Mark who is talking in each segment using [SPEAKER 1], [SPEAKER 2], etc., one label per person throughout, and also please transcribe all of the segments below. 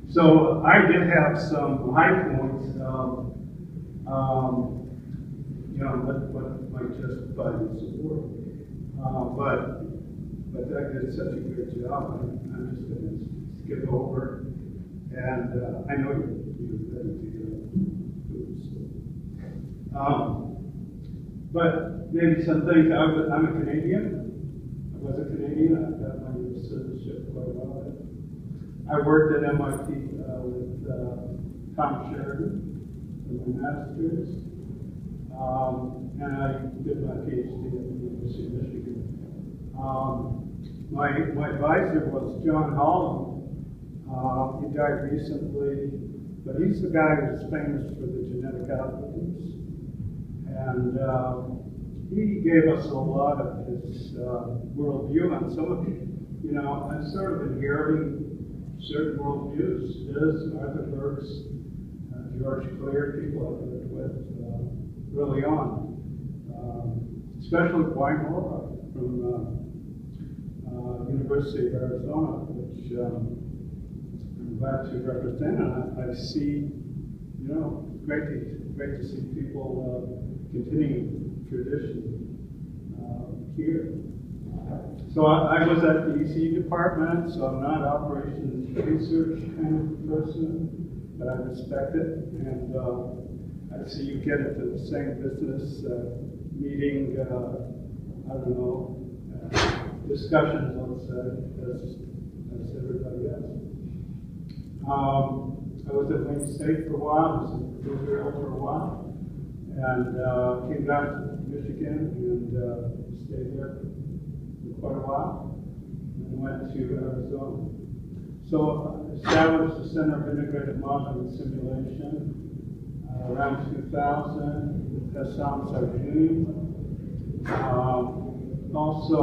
[SPEAKER 1] So I did have some high points, what might justify the support. But that did such a good job. I'm just going to skip over, and I know you're ready to go. But maybe some things. I'm a Canadian. I was a Canadian. I got my citizenship quite a while ago. I worked at MIT with Tom Sheridan for my master's, and I did my PhD at the University of Michigan. My advisor was John Holland. He died recently, but he's the guy who's famous for the genetic algorithms. And he gave us a lot of his worldview on some of it. I'm sort of inheriting certain worldviews. His, Arthur Burke's, George Clear, people I've worked with early on. Especially Weinmore from University of Arizona, which I'm glad to represent. And I see, great to see people continuing tradition here. So I was at the ECU department, so I'm not operations research kind of person, but I respect it. And I see you get into the same business meeting, discussions, let's say, as everybody else. I was at Wayne State for a while, I was in Israel for a while, and came back to Michigan and stayed there for quite a while, and went to Arizona. So I established the Center of Integrated Modeling and Simulation around 2000 with Hassam Sarjuni. Also,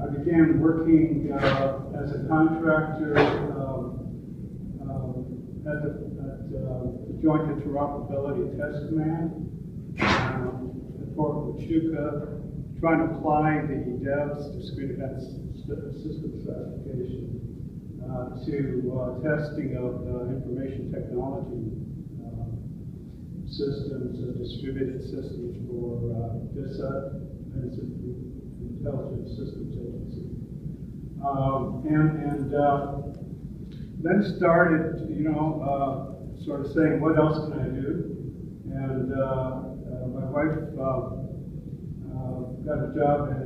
[SPEAKER 1] I began working as a contractor at the Joint Interoperability Test Command at Fort Huachuca, trying to apply the DEVS, Discrete Event System Specification, to testing of information technology systems, distributed systems for DISA, Intelligence Systems Agency. Then started, sort of saying, what else can I do? And my wife got a job in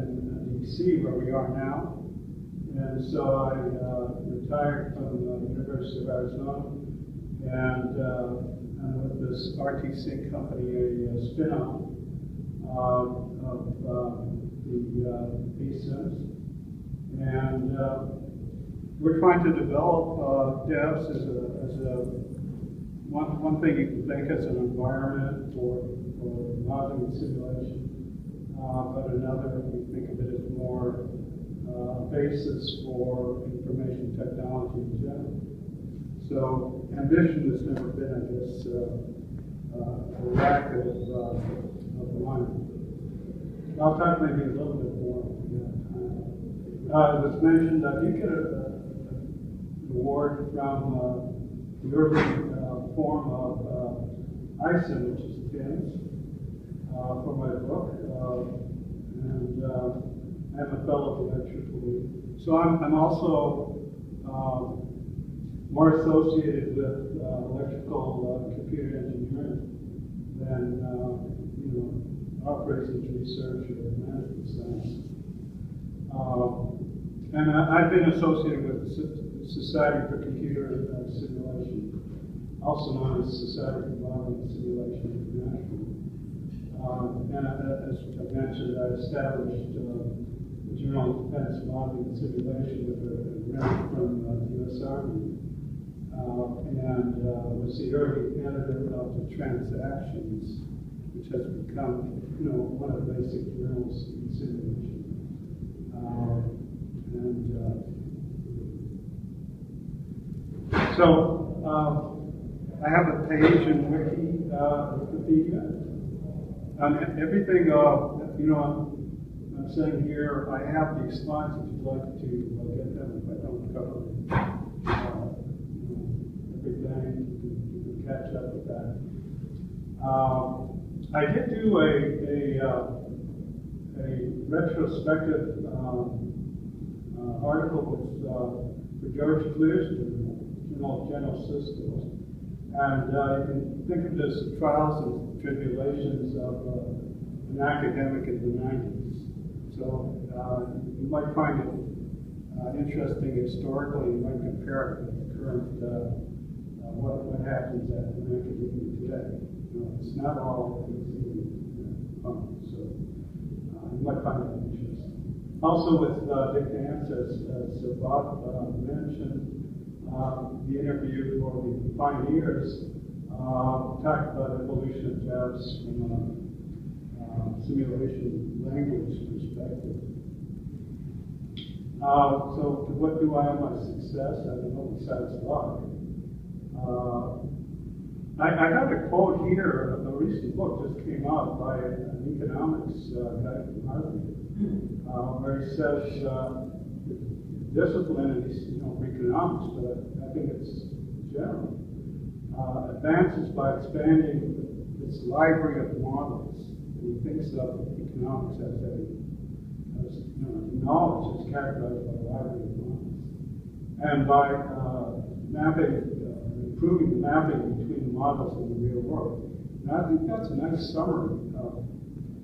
[SPEAKER 1] DC, where we are now. And so I retired from the University of Arizona, and with this RT-Sync company, a spin-off of the I-Sims. And we're trying to develop DEVS as one thing you can think as an environment for modeling and simulation, but another we think of it as more basis for information technology in general. So ambition has never been, I guess, a lack of one. I'll talk maybe a little bit more. It was mentioned that you get an award from the urban form of I-Sim, which is TIMS, for my book, and I'm a fellow of the IEEE. So I'm also more associated with electrical computer engineering than operations research or management science. And I've been associated with the Society for Computer Simulation, also known as Society for Modeling and Simulation International. And as I mentioned, I established the Journal of Defense Modeling and Simulation with a grant from the U.S. Army, and was the early editor of the Transactions, which has become, one of the basic journals in simulation. So I have a page in Wikipedia on everything. I'm saying here, I have these slides if you'd like to get them. If I don't cover everything, you can catch up with that. I did do a retrospective article with for George Clear's General Systems, and you can think of it as the trials and tribulations of an academic in the 90s. So you might find it interesting historically. You might compare it with the current what happens at an academia today. It's not all easy fun, so you might find that interesting. Also with Dick Dance, as Bob mentioned, the interview for the pioneers talked about evolution of jobs from a simulation language perspective. So what do I owe my success? I don't know, besides luck. I got a quote here of a recent book just came out by an economics guy from Harvard, where he says discipline is economics, but I think it's general. Advances by expanding its library of models. And he thinks of economics as knowledge is characterized by a library of models, and by improving the mapping between the models and the real world. And I think that's a nice summary of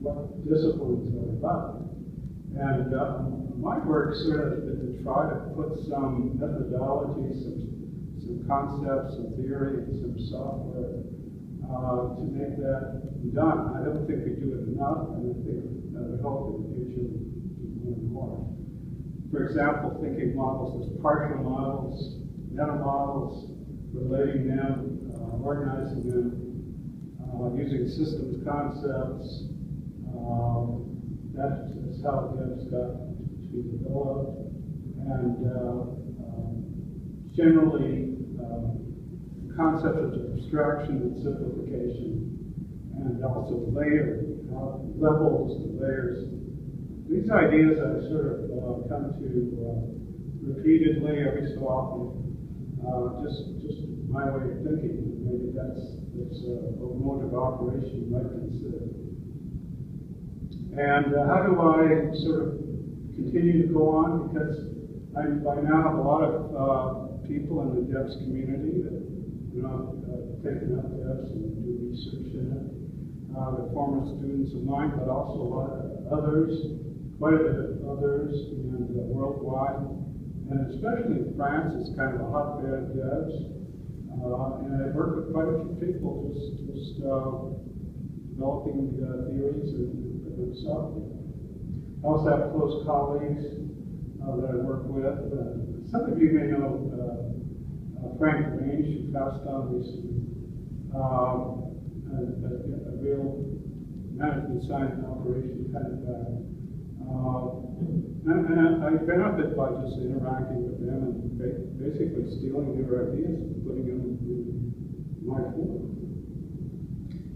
[SPEAKER 1] what disciplines are about. And my work sort of has been to try to put some methodology, some concepts, some theory, and some software to make that done. I don't think we do it enough, and I think I would hope in the future we do more. For example, thinking models as partial models, meta models, relating them, organizing them, using systems concepts. That's how devs got to be developed. And generally, concepts of abstraction and simplification, and also layering, levels and layers. These ideas I sort of come to repeatedly every so often. Just my way of thinking. Maybe that's a mode of operation you might consider. And how do I sort of continue to go on? Because I now have a lot of people in the devs community that taken up devs and do research in it. They're former students of mine, but also a lot of others, quite a bit of others, and worldwide. And especially in France, it's kind of a hotbed of devs. And I've worked with quite a few people just developing theories and software. I also have close colleagues that I work with. Some of you may know Frank Range, who passed on recently, a real management science and operation kind of guy. And I benefit by just interacting with them and basically stealing their ideas and putting them in my form.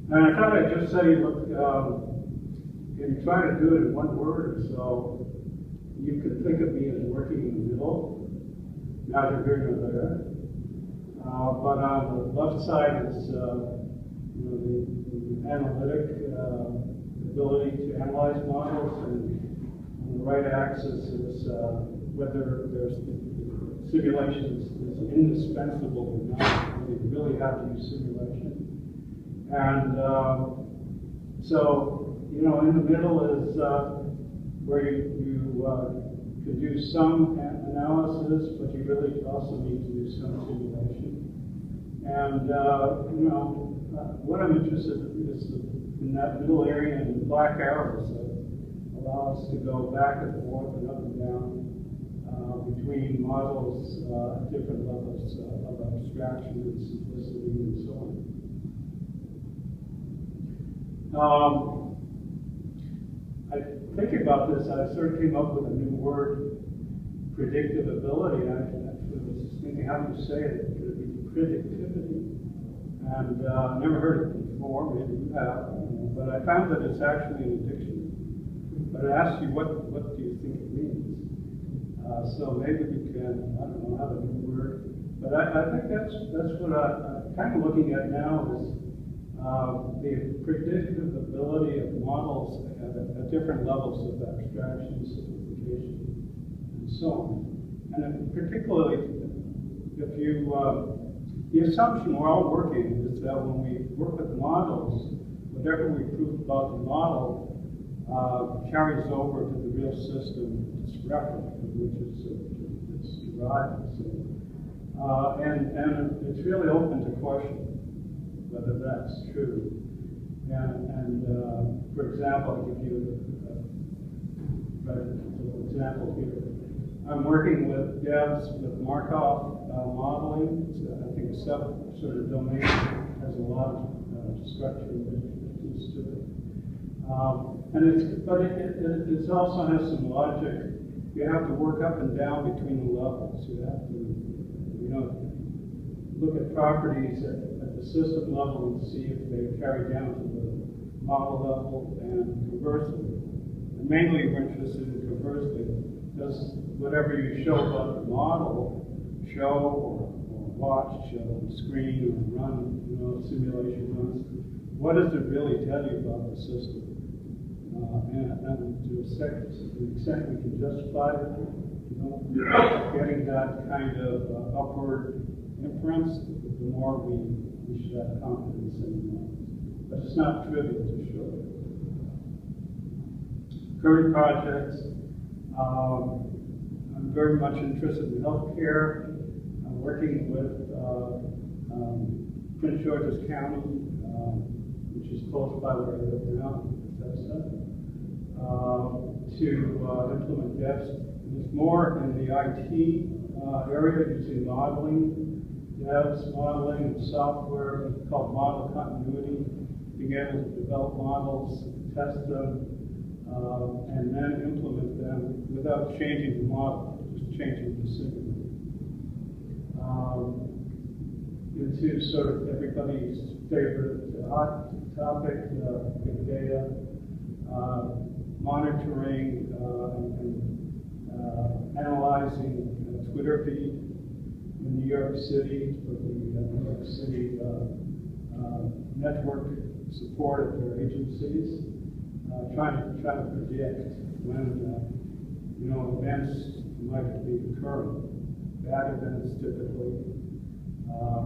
[SPEAKER 1] And I thought I'd just say, look, if you try to do it in one word or so, you can think of me as working in the middle, neither here nor there. But on the left side is the analytic ability to analyze models, and on the right axis is whether there's simulations is indispensable or not. You really have to use simulation. And so, in the middle is where you can do some analysis, but you really also need to do some simulation. And what I'm interested in is in that middle area and the black arrows that allow us to go back and forth and up and down between models at different levels of abstraction and simplicity and so on. I think about this, I sort of came up with a new word, predictive ability. I was thinking, how do you say it? Could it be predictivity? And I never heard it before, maybe you have, but I found that it's actually in a dictionary. But it has ask you, what do you think it means? So maybe we can, I don't know how to do the word, but I think that's what I'm kind of looking at now is the predictive ability of models at different levels of abstraction, simplification, and so on. And particularly, if you, the assumption we're all working is that when we work with models, whatever we prove about the model carries over to the real system it's referenced, which is it's derived. So, and it's really open to question whether that's true. And for example, I'll give you an example here. I'm working with devs with Markov modeling. It's, I think a sort of domain has a lot of structure and piece to it. But it also has some logic. You have to work up and down between the levels. You have to, look at properties at the system level and see if they carry down to the model level and conversely. And mainly we're interested in conversely. Does whatever you show about the model show or watch, show on the screen or run, simulation runs? What does it really tell you about the system? And to the extent we can justify it, getting that kind of upward inference, the more we should have confidence in the models. But it's not trivial to show it. Current projects, I'm very much interested in healthcare. I'm working with Prince George's County, which is close by where I live now, to implement DEVs. It's more in the IT area using modeling, DEVs, modeling, software called model continuity, being able to develop models, test them, and then implement them without changing the model, just changing the signal. Into sort of everybody's favorite hot topic, big data, monitoring and analyzing Twitter feed in New York City for the New York City network support of their agencies, trying to predict when events might be occurring. Bad events typically,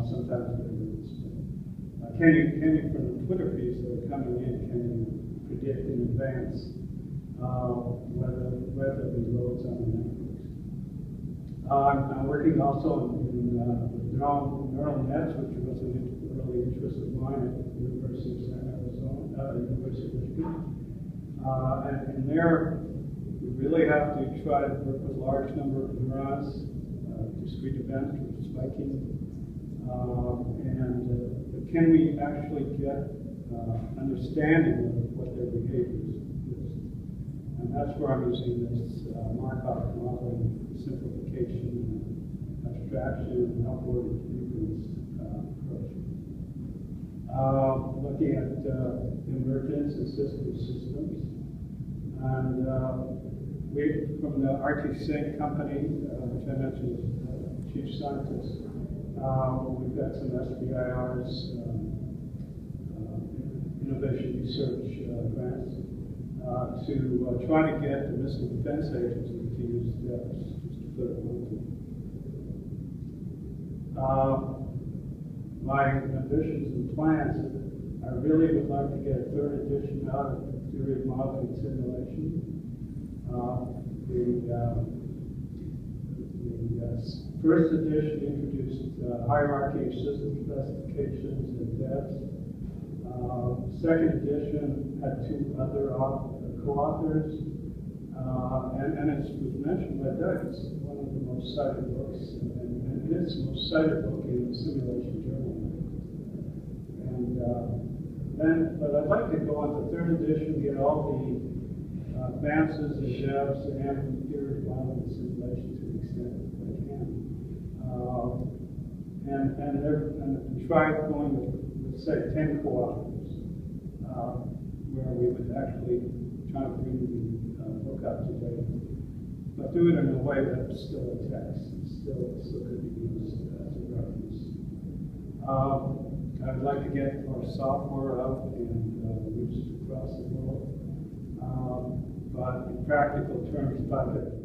[SPEAKER 1] sometimes good events. Can you from the Twitter feeds that are coming in, can you predict in advance whether there be loads on the networks? I'm working also in neural nets, which was an early interest of mine at the University of University of Michigan. And there, we really have to try to work with a large number of neurons, discrete events or spiking. But can we actually get understanding of what their behaviors is? And that's where I'm using this Markov modeling, simplification, and abstraction, and upward inference approach. Looking at emergence and systems. And we, from the RT-Sync company, which I mentioned as chief scientist, we've got some SBIR's innovation research grants to try to get the Missile Defense Agency to use DEVs, just to put it bluntly. My ambitions and plans, I really would like to get a third edition out of Theory of Modeling and Simulation. The first edition introduced hierarchy of system specifications and DEVs. Second edition had two other co-authors, and as was mentioned by Doug, it's one of the most cited books, and it is the most cited book in the simulation journal. And but I'd like to go on to third edition, get all the advances in DEVs and theory of modeling and simulation to the extent that I can. And try going with, say, 10 co-authors, where we would actually try to bring the book look up to date. But do it in a way that's still a text, still could be used as a reference. I'd like to get our software out and used across the world. But in practical terms, by the